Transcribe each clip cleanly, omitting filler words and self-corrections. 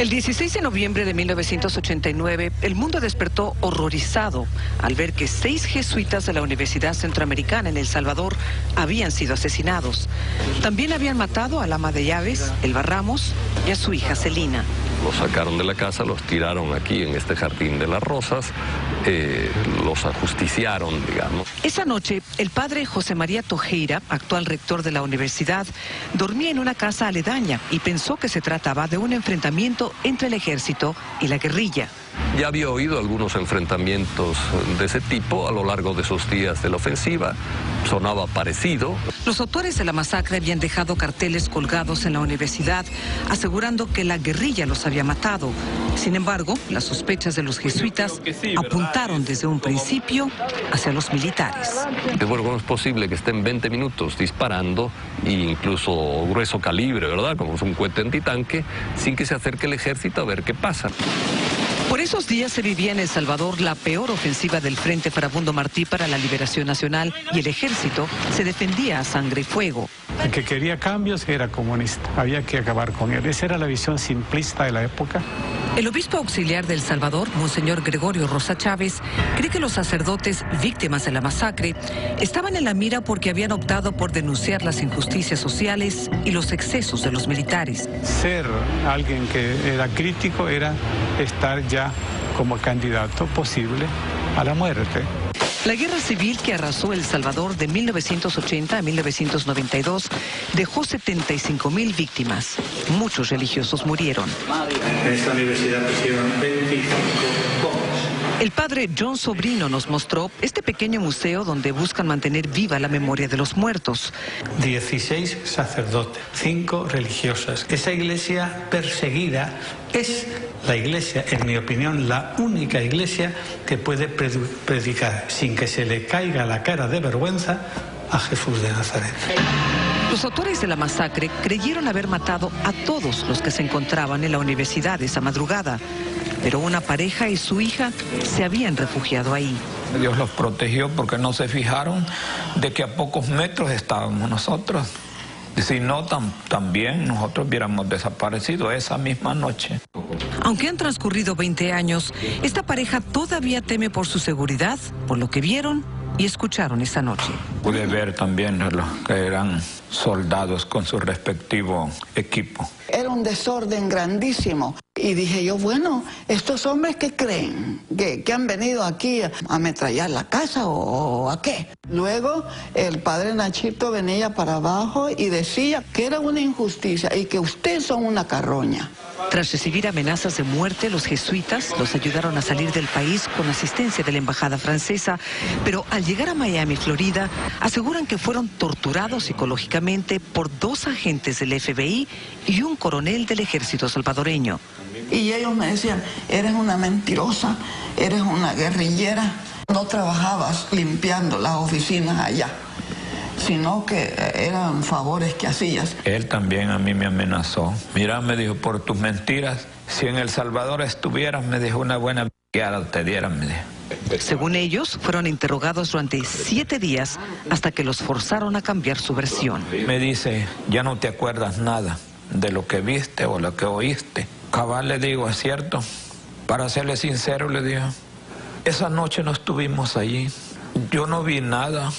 El 16 de noviembre de 1989, el mundo despertó horrorizado al ver que 6 jesuitas de la Universidad Centroamericana en El Salvador habían sido asesinados. También habían matado al ama de llaves, Elba Ramos, y a su hija Celina. Los sacaron de la casa, los tiraron aquí en este jardín de las rosas, los ajusticiaron, digamos. Esa noche, el padre José María Tojeira, actual rector de la universidad, dormía en una casa aledaña y pensó que se trataba de un enfrentamiento entre el ejército y la guerrilla. Ya había oído algunos enfrentamientos de ese tipo a lo largo de esos días de la ofensiva, sonaba parecido. Los autores de la masacre habían dejado carteles colgados en la universidad asegurando que la guerrilla los había matado. Sin embargo, las sospechas de los jesuitas apuntaron desde un principio hacia los militares. Bueno, ¿cómo es posible que estén 20 minutos disparando, e incluso grueso calibre, ¿verdad? Como es un cohete antitanque, sin que se acerque el ejército a ver qué pasa? Por esos días se vivía en El Salvador la peor ofensiva del Frente Farabundo Martí para la Liberación Nacional y el ejército se defendía a sangre y fuego. El que quería cambios era comunista, había que acabar con él. Esa era la visión simplista de la época. El obispo auxiliar de El Salvador, Monseñor Gregorio Rosa Chávez, cree que los sacerdotes víctimas de la masacre estaban en la mira porque habían optado por denunciar las injusticias sociales y los excesos de los militares. Ser alguien que era crítico era estar ya como candidato posible a la muerte. La guerra civil que arrasó El Salvador de 1980 a 1992 dejó 75,000 víctimas. Muchos religiosos murieron. En esta universidad pusieron 25 bombas. El padre John Sobrino nos mostró este pequeño museo donde buscan mantener viva la memoria de los muertos. 16 sacerdotes, 5 religiosas. Esa iglesia perseguida es la iglesia, en mi opinión, la única iglesia que puede predicar sin que se le caiga la cara de vergüenza a Jesús de Nazaret. Los autores de la masacre creyeron haber matado a todos los que se encontraban en la universidad esa madrugada, pero una pareja y su hija se habían refugiado ahí. Dios los protegió porque no se fijaron de que a pocos metros estábamos nosotros. Si no, también nosotros hubiéramos desaparecido esa misma noche. Aunque han transcurrido 20 años, esta pareja todavía teme por su seguridad, por lo que vieron y escucharon esa noche. Pude ver también los que eran soldados con su respectivo equipo. Era un desorden grandísimo. Y dije yo, bueno, estos hombres ¿qué creen? ¿Que han venido aquí a ametrallar la casa o a qué? Luego el padre Nachito venía para abajo y decía que era una injusticia y que ustedes son una carroña. Tras recibir amenazas de muerte, los jesuitas los ayudaron a salir del país con asistencia de la embajada francesa, pero al llegar a Miami, Florida, aseguran que fueron torturados psicológicamente por 2 agentes del FBI y un coronel del ejército salvadoreño. Y ellos me decían, eres una mentirosa, eres una guerrillera, no trabajabas limpiando las oficinas allá, sino que eran favores que hacías. Él también a mí me amenazó. Mira, me dijo, por tus mentiras, si en El Salvador estuvieras, me dijo, una buena p***ada te dieran, me dijo. Según ellos, fueron interrogados durante 7 días hasta que los forzaron a cambiar su versión. Me dice, ya no te acuerdas nada de lo que viste o lo que oíste. Cabal, le digo, es cierto. Para serle sincero, le digo, esa noche no estuvimos allí. Yo no vi nada,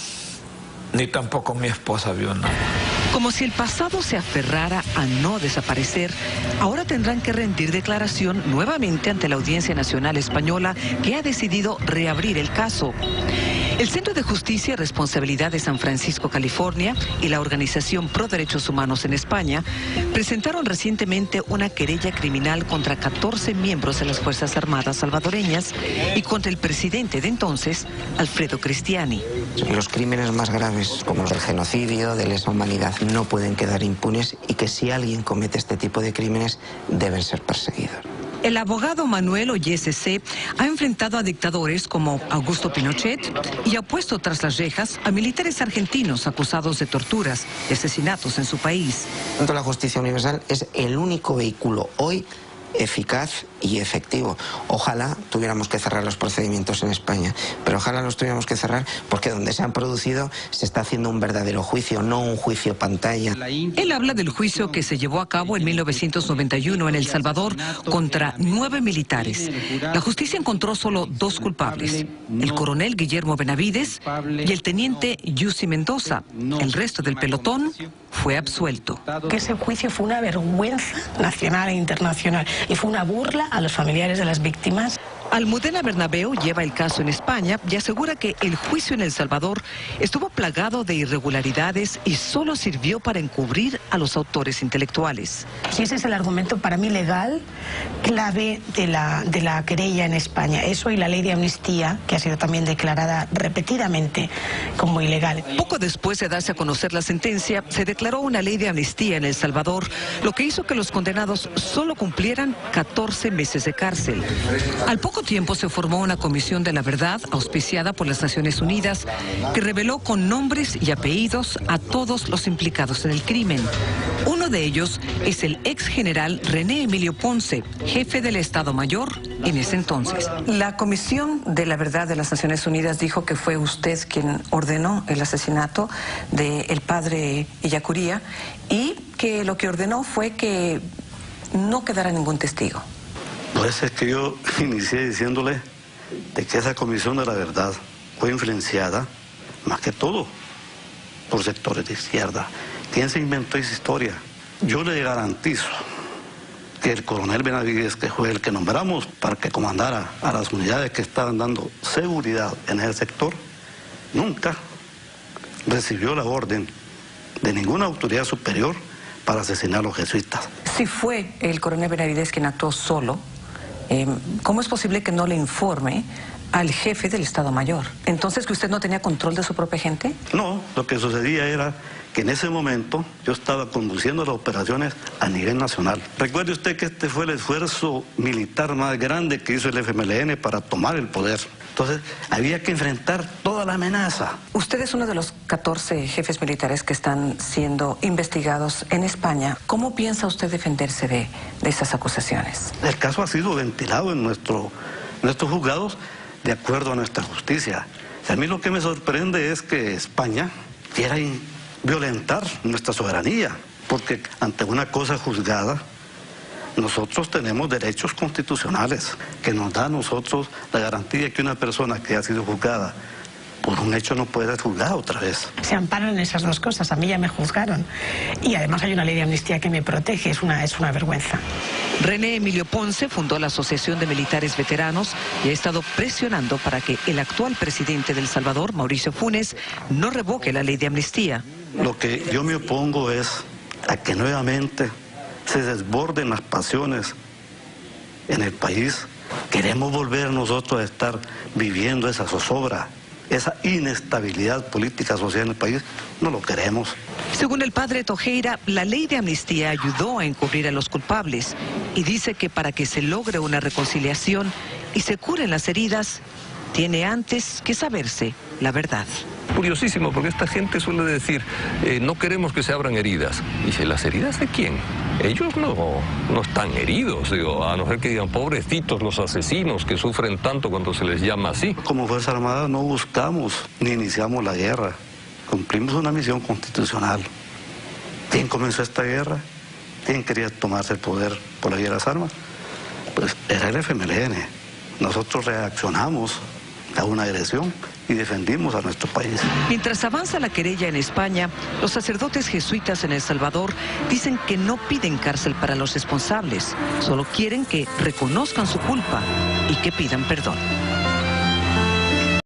ni tampoco mi esposa vio nada. Como si el pasado se aferrara a no desaparecer, ahora tendrán que rendir declaración nuevamente ante la Audiencia Nacional Española, que ha decidido reabrir el caso. El Centro de Justicia y Responsabilidad de San Francisco, California, y la Organización Pro Derechos Humanos en España presentaron recientemente una querella criminal contra 14 miembros de las Fuerzas Armadas salvadoreñas y contra el presidente de entonces, Alfredo Cristiani. Los crímenes más graves, como los del genocidio, de lesa humanidad, no pueden quedar impunes y que si alguien comete este tipo de crímenes deben ser perseguidos. El abogado Manuel Ollese ha enfrentado a dictadores como Augusto Pinochet y ha puesto tras las rejas a militares argentinos acusados de torturas y asesinatos en su país. La justicia universal es el único vehículo hoy eficaz y efectivo. Ojalá tuviéramos que cerrar los procedimientos en España, pero ojalá los tuviéramos que cerrar porque donde se han producido se está haciendo un verdadero juicio, no un juicio pantalla. Él habla del juicio que se llevó a cabo en 1991 en El Salvador contra 9 militares. La justicia encontró solo 2 culpables, el coronel Guillermo Benavides y el teniente Yusi Mendoza. El resto del pelotón fue absuelto. Que ese juicio fue una vergüenza nacional e internacional y fue una burla a los familiares de las víctimas. Almudena Bernabeu lleva el caso en España y asegura que el juicio en El Salvador estuvo plagado de irregularidades y solo sirvió para encubrir a los autores intelectuales. Y ese es el argumento para mí legal clave de la querella en España. Eso y la ley de amnistía, que ha sido también declarada repetidamente como ilegal. Poco después de darse a conocer la sentencia, se declaró una ley de amnistía en El Salvador, lo que hizo que los condenados solo cumplieran 14 meses de cárcel. Al poco tiempo se formó una comisión de la verdad auspiciada por las Naciones Unidas que reveló con nombres y apellidos a todos los implicados en el crimen. Uno de ellos es el ex general René Emilio Ponce, jefe del Estado Mayor en ese entonces. La Comisión de la Verdad de las Naciones Unidas dijo que fue usted quien ordenó el asesinato del padre Illacuría y que lo que ordenó fue que no quedara ningún testigo. Por eso es que yo inicié diciéndole de que esa Comisión de la Verdad fue influenciada, más que todo, por sectores de izquierda. ¿Quién se inventó esa historia? Yo le garantizo que el coronel Benavides, que fue el que nombramos para que comandara a las unidades que estaban dando seguridad en ese sector, nunca recibió la orden de ninguna autoridad superior para asesinar a los jesuitas. Si fue el coronel Benavides quien actuó solo, ¿cómo es posible que no le informe al jefe del Estado Mayor? ¿Entonces que usted no tenía control de su propia gente? No, lo que sucedía era que en ese momento yo estaba conduciendo las operaciones a nivel nacional. Recuerde usted que este fue el esfuerzo militar más grande que hizo el FMLN para tomar el poder. Entonces había que enfrentar toda la amenaza. Usted es uno de los 14 jefes militares que están siendo investigados en España. ¿Cómo piensa usted defenderse de esas acusaciones? El caso ha sido ventilado en nuestros juzgados de acuerdo a nuestra justicia. A mí lo que me sorprende es que España quiera violentar nuestra soberanía, porque ante una cosa juzgada, nosotros tenemos derechos constitucionales que nos da a nosotros la garantía que una persona que ha sido juzgada por un hecho no puede ser juzgada otra vez. Se amparan en esas dos cosas, a mí ya me juzgaron. Y además hay una ley de amnistía que me protege, es una vergüenza. René Emilio Ponce fundó la Asociación de Militares Veteranos y ha estado presionando para que el actual presidente de El Salvador, Mauricio Funes, no revoque la ley de amnistía. Lo que yo me opongo es a que nuevamente se desborden las pasiones en el país. Queremos volver nosotros a estar viviendo esa zozobra, esa inestabilidad política social en el país. No lo queremos. Según el padre Tojeira, la ley de amnistía ayudó a encubrir a los culpables y dice que para que se logre una reconciliación y se curen las heridas, tiene antes que saberse la verdad. Curiosísimo, porque esta gente suele decir, no queremos que se abran heridas. Y dice, ¿las heridas de quién? Ellos no están heridos, digo, a no ser que digan, pobrecitos los asesinos que sufren tanto cuando se les llama así. Como Fuerza Armada no buscamos ni iniciamos la guerra, cumplimos una misión constitucional. ¿Quién comenzó esta guerra? ¿Quién quería tomarse el poder por la vía de las armas? Pues era el FMLN. Nosotros reaccionamos a una agresión y defendimos a nuestro país. Mientras avanza la querella en España, los sacerdotes jesuitas en El Salvador dicen que no piden cárcel para los responsables, solo quieren que reconozcan su culpa y que pidan perdón.